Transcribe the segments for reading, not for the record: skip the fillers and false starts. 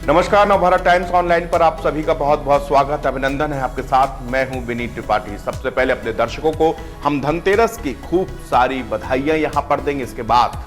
नमस्कार, Navbharat times online पर आप सभी का बहुत बहुत स्वागत, अभिनंदन है। आपके साथ मैं हूं विनीत त्रिपाठी। सबसे पहले अपने दर्शकों को हम धनतेरस की खूब सारी बधाइयां यहां पर देंगे। इसके बाद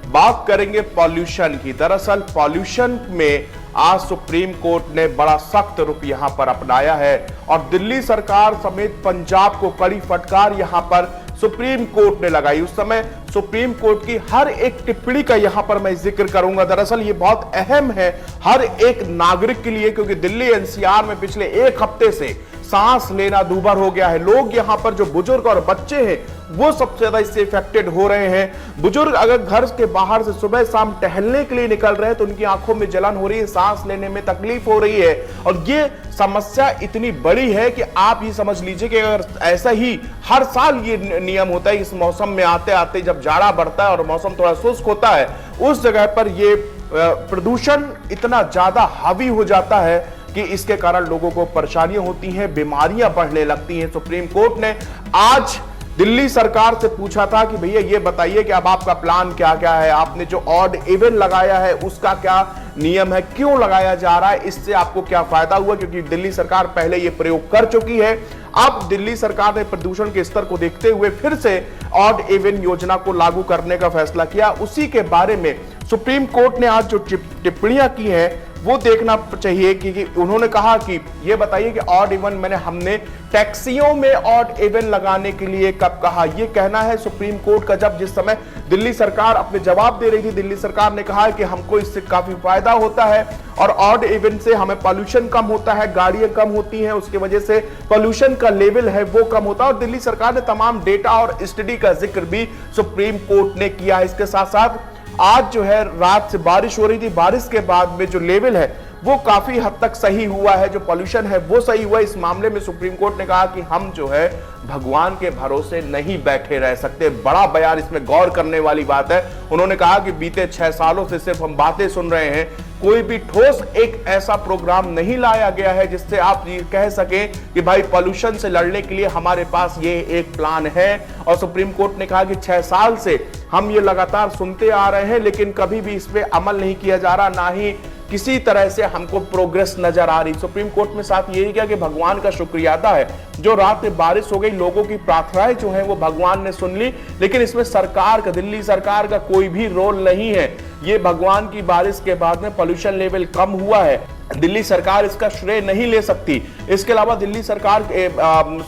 बात करेंगे पॉल्यूशन की। दरअसल पॉल्यूशन में आज सुप्रीम कोर्ट ने बड़ा सख्त रुख यहां पर अपनाया है और दिल्ली सरकार समेत पंजाब को कड़ी फटकार यहां पर सुप्रीम कोर्ट ने लगाई। उस समय सुप्रीम कोर्ट की हर एक टिप्पणी का यहां पर मैं जिक्र करूंगा। दरअसल ये बहुत अहम है हर एक नागरिक के लिए, क्योंकि दिल्ली एनसीआर में पिछले एक हफ्ते से सांस लेना दूभर हो गया है। लोग यहां पर जो बुजुर्ग और बच्चे हैं वो सबसे ज्यादा इससे इफेक्टेड हो रहे हैं। बुजुर्ग अगर घर के बाहर से सुबह शाम टहलने के लिए निकल रहे हैं तो उनकी आंखों में जलन हो रही है, सांस लेने में तकलीफ हो रही है। और ये समस्या इतनी बड़ी है कि आप ये समझ लीजिए कि अगर ऐसा ही हर साल ये नियम होता है, इस मौसम में आते आते जब जाड़ा बढ़ता है और मौसम थोड़ा शुष्क होता है, उस जगह पर ये प्रदूषण इतना ज्यादा हावी हो जाता है कि इसके कारण लोगों को परेशानियां होती हैं, बीमारियां बढ़ने लगती हैं। सुप्रीम कोर्ट ने आज दिल्ली सरकार से पूछा था कि भैया ये बताइए कि अब आपका प्लान क्या क्या है, आपने जो ऑड इवन लगाया है उसका क्या नियम है, क्यों लगाया जा रहा है, इससे आपको क्या फायदा हुआ, क्योंकि दिल्ली सरकार पहले ये प्रयोग कर चुकी है। अब दिल्ली सरकार ने प्रदूषण के स्तर को देखते हुए फिर से ऑड इवन योजना को लागू करने का फैसला किया। उसी के बारे में सुप्रीम कोर्ट ने आज जो टिप्पणियां की हैं वो देखना चाहिए कि उन्होंने कहा कि ये बताइए कि ऑड इवन हमने टैक्सियों में ऑड इवन लगाने के लिए कब कहा। ये कहना है सुप्रीम कोर्ट का, जब जिस समय दिल्ली सरकार अपने जवाब दे रही थी, दिल्ली सरकार ने कहा है कि हमको इससे काफी फायदा होता है और ऑड इवन से हमें पॉल्यूशन कम होता है, गाड़ियां कम होती हैं, उसकी वजह से पॉल्यूशन का लेवल है वो कम होता है। और दिल्ली सरकार ने तमाम डेटा और स्टडी का जिक्र भी सुप्रीम कोर्ट ने किया है। इसके साथ साथ आज जो है रात से बारिश हो रही थी, बारिश के बाद में जो लेवल है वो काफी हद तक सही हुआ है, जो पॉल्यूशन है वो सही हुआ। इस मामले में सुप्रीम कोर्ट ने कहा कि हम जो है भगवान के भरोसे नहीं बैठे रह सकते। बड़ा बयान, इसमें गौर करने वाली बात है। उन्होंने कहा कि बीते 6 सालों से सिर्फ हम बातें सुन रहे हैं, कोई भी ठोस एक ऐसा प्रोग्राम नहीं लाया गया है जिससे आप ये कह सकें कि भाई पॉल्यूशन से लड़ने के लिए हमारे पास ये एक प्लान है। और सुप्रीम कोर्ट ने कहा कि 6 साल से हम ये लगातार सुनते आ रहे हैं लेकिन कभी भी इस पे अमल नहीं किया जा रहा, ना ही किसी तरह से हमको प्रोग्रेस नजर आ रही। सुप्रीम कोर्ट में साथ यही किया कि भगवान का शुक्रिया अदा है, जो रात में बारिश हो गई, लोगों की प्रार्थनाएं जो हैं वो भगवान ने सुन ली, लेकिन इसमें सरकार का, दिल्ली सरकार का कोई भी रोल नहीं है। ये भगवान की बारिश के बाद में पॉल्यूशन लेवल कम हुआ है, दिल्ली सरकार इसका श्रेय नहीं ले सकती। इसके अलावा दिल्ली सरकार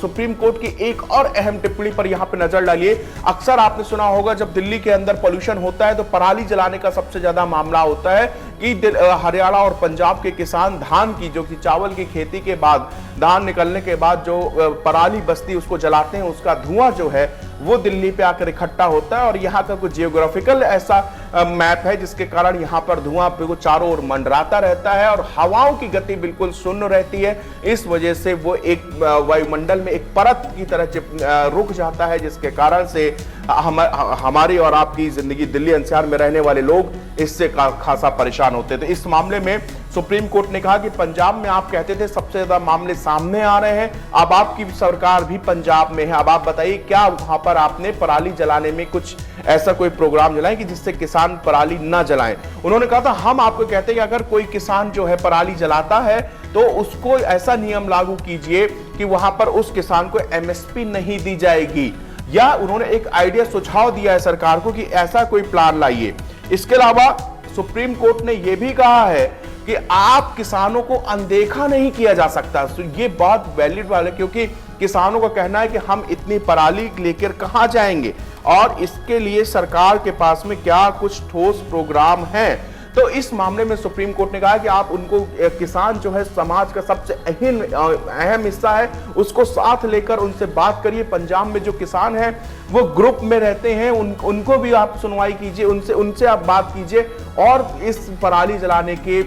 सुप्रीम कोर्ट की एक और अहम टिप्पणी पर यहां पे नजर डालिए। अक्सर आपने सुना होगा जब दिल्ली के अंदर पॉल्यूशन होता है तो पराली जलाने का सबसे ज्यादा मामला होता है कि हरियाणा और पंजाब के किसान धान की, जो कि चावल की खेती के बाद, धान निकलने के बाद जो पराली बचती उसको जलाते हैं, उसका धुआं जो है वो दिल्ली पे आकर इकट्ठा होता है। और यहाँ का कुछ जियोग्राफिकल ऐसा मैप है जिसके कारण यहाँ पर धुआं बिल्कुल चारों ओर मंडराता रहता है और हवाओं की गति बिल्कुल शून्य रहती है। इस वजह से वो एक वायुमंडल में एक परत की तरह रुक जाता है, जिसके कारण से हमारी और आपकी जिंदगी, दिल्ली एनसीआर में रहने वाले लोग इससे खासा परेशान होते थे। इस मामले में सुप्रीम कोर्ट ने कहा कि पंजाब में आप कहते थे सबसे ज्यादा मामले सामने आ रहे हैं, अब आपकी सरकार भी पंजाब में है, अब आप बताइए क्या वहां पर आपने पराली जलाने में कुछ ऐसा कोई प्रोग्राम जलाएं कि जिससे किसान पराली ना जलाएं। उन्होंने कहा था हम आपको कहते हैं कि अगर कोई किसान जो है पराली जलाता है तो उसको ऐसा नियम लागू कीजिए कि वहां पर उस किसान को एमएसपी नहीं दी जाएगी, या उन्होंने एक आइडिया, सुझाव दिया है सरकार को कि ऐसा कोई प्लान लाइए। इसके अलावा सुप्रीम कोर्ट ने यह भी कहा है कि आप किसानों को अनदेखा नहीं किया जा सकता। तो ये बहुत वैलिड वाला, क्योंकि किसानों का कहना है कि हम इतनी पराली लेकर कहां जाएंगे और इसके लिए सरकार के पास में क्या कुछ ठोस प्रोग्राम है। तो इस मामले में सुप्रीम कोर्ट ने कहा कि आप उनको, किसान जो है समाज का सबसे अहम हिस्सा है, उसको साथ लेकर उनसे बात करिए। पंजाब में जो किसान हैं वो ग्रुप में रहते हैं, उनको भी आप सुनवाई कीजिए, उनसे आप बात कीजिए और इस पराली जलाने के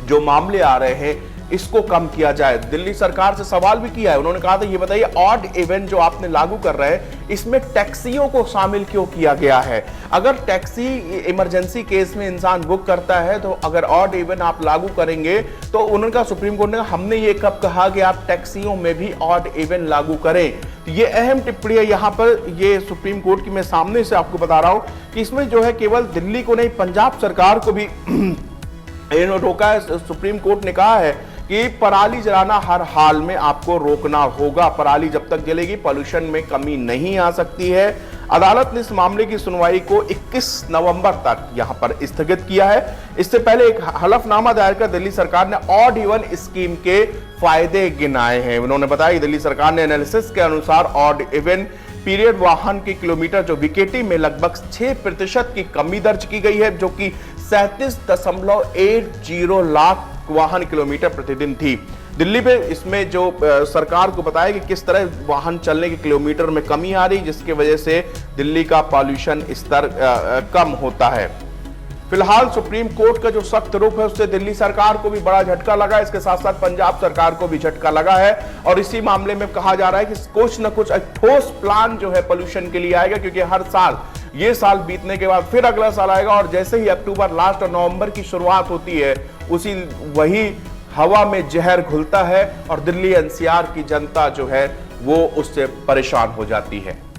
जो मामले आ रहे हैं इसको कम किया जाए। दिल्ली सरकार से सवाल भी किया है, उन्होंने कहा था ये बताइए ऑड इवन जो आपने लागू कर रहे हैं इसमें टैक्सियों को शामिल क्यों किया गया है। अगर टैक्सी इमरजेंसी केस में इंसान बुक करता है तो अगर ऑड इवन आप लागू करेंगे तो उन्होंने कहा, सुप्रीम कोर्ट ने कहा हमने ये कब कहा कि आप टैक्सियों में भी ऑड इवन लागू करें। ये अहम टिप्पणी है यहाँ पर, ये सुप्रीम कोर्ट की मैं सामने से आपको बता रहा हूं कि इसमें जो है केवल दिल्ली को नहीं पंजाब सरकार को भी इन्होंने रोका है। सुप्रीम कोर्ट ने कहा है कि पराली जलाना हर हाल में आपको रोकना होगा। पराली जब तक जलेगी पॉल्यूशन में कमी नहीं आ सकती है। अदालत ने इस मामले की सुनवाई को 21 नवंबर तक यहां पर स्थगित किया है। इससे पहले एक हलफनामा दायर कर दिल्ली सरकार ने ऑड इवन स्कीम के फायदे गिनाए हैं। उन्होंने बताया कि दिल्ली सरकार ने एनालिसिस के अनुसार ऑड इवन पीरियड वाहन के किलोमीटर जो विकेटी में लगभग 6% की कमी दर्ज की गई है, जो कि 37.80 लाख वाहन किलोमीटर प्रतिदिन थी। दिल्ली में इसमें जो सरकार को बताया कि किस तरह वाहन चलने के किलोमीटर में कमी आ रही, जिसकी वजह से दिल्ली का पॉल्यूशन स्तर कम होता है। फिलहाल सुप्रीम कोर्ट का जो सख्त रुख है उससे दिल्ली सरकार को भी बड़ा झटका लगा। इसके साथ साथ पंजाब सरकार को भी झटका लगा है और इसी मामले में कहा जा रहा है कि कुछ न कुछ ठोस प्लान जो है पोल्यूशन के लिए आएगा, क्योंकि हर साल ये साल बीतने के बाद फिर अगला साल आएगा और जैसे ही अक्टूबर लास्ट और नवंबर की शुरुआत होती है उसी वही हवा में जहर घुलता है और दिल्ली एनसीआर की जनता जो है वो उससे परेशान हो जाती है।